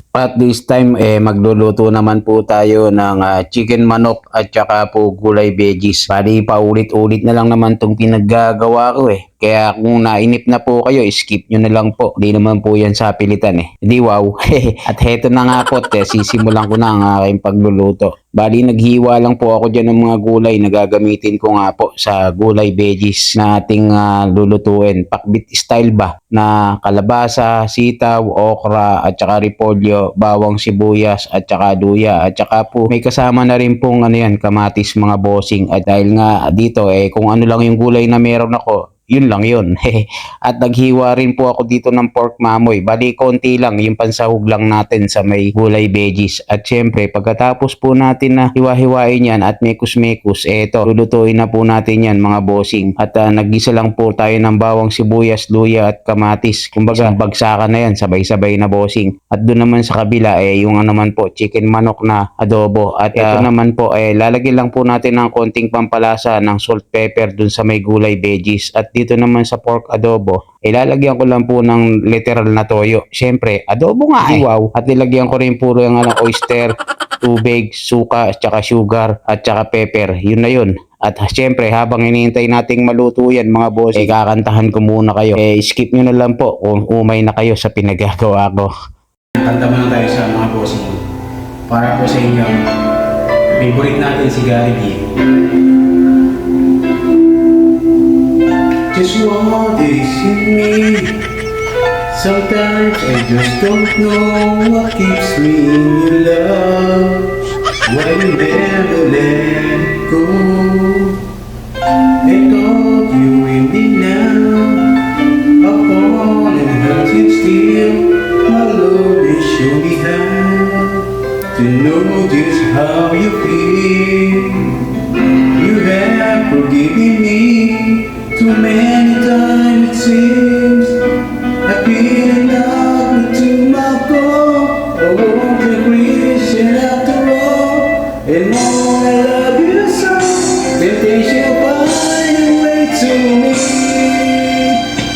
At this time magluluto naman po tayo ng chicken manok at saka po gulay veggies. Bali paulit-ulit na lang naman tong pinaggagawa ko eh. Kaya kung nainip na po kayo, skip nyo na lang po. Hindi naman po yan sa pilitan eh. Hindi wow. At heto na nga po, sisimulan ko na ang aking pagluluto. Bali naghiwa lang po ako dyan ng mga gulay na gagamitin ko nga po sa gulay veggies na ating lulutuin. Pakbit style ba? Na kalabasa, sitaw, okra, at saka repolyo, bawang sibuyas, at saka luya. At saka po may kasama na rin pong kamatis mga bossing. At dahil nga dito kung ano lang yung gulay na meron ako, yun lang yun. At naghiwa rin po ako dito ng pork mamoy. Bali, konti lang. Yung pansahog lang natin sa may gulay veggies. At syempre, pagkatapos po natin na hiwa-hiwain yan at mekus-mekus, eto, lulutuin na po natin yan mga bossing. At naggisa lang po tayo ng bawang sibuyas, luya at kamatis. Kumbaga, bagsakan na yan, sabay-sabay na bossing. At doon naman sa kabila, yung naman po, chicken manok na adobo. At ito naman po, lalagyan lang po natin ng konting pampalasa ng salt pepper dun sa may gulay veggies. At dito naman sa pork adobo, ilalagyan ko lang po ng literal na toyo. Siyempre, adobo nga wow. At nilagyan ko rin puro yung oyster, tubig, suka, at saka sugar, at saka pepper. Yun na yun. At siyempre, habang hinihintay nating maluto yan mga boss, kakantahan ko muna kayo. Skip nyo na lang po kung umay na kayo sa pinagagawa ko. Kanta muna tayo sa mga bossing. Para po sa inyo, favorite natin si Gary D. Just what is in me. Sometimes I just don't know what keeps me in your love. Why you never let go. I told you in the now. Upon and hurting still. My love is show me how to know just how you feel. You have forgiven me. Too many times it seems I feel like to my core. I won't be Christian after all. And more I love you so. Temptation find a way to me.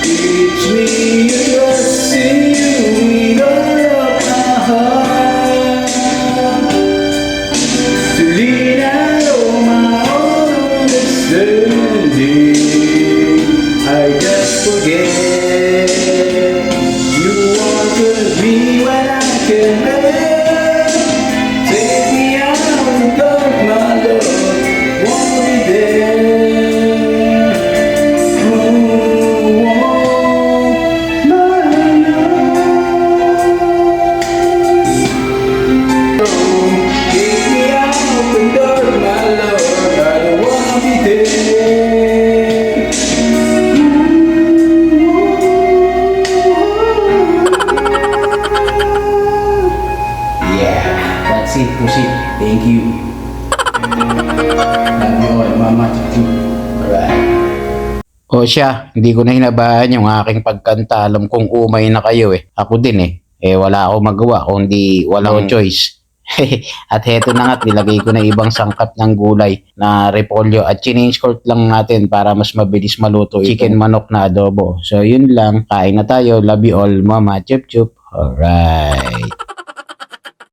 Teach me to trust in you with all of my heart. To lean out on my own understanding. I just forget. You want to be when I can help. Take me out of the dark, my love. Won't be there. Oh, my love. Take me out of the dark, my love. I don't wanna be there. That's it, proceed. Thank you. Love you all, Mama. Alright. O siya, hindi ko na hinabaan yung aking pagkanta. Alam kong umay na kayo eh. Ako din wala ako magawa kundi walang choice. At heto na nga, nilagay ko na ibang sangkap ng gulay na repolyo at change court lang natin para mas mabilis maluto chicken manok na adobo. So yun lang, kain na tayo. Love you all, Mama. Chup chup. Alright.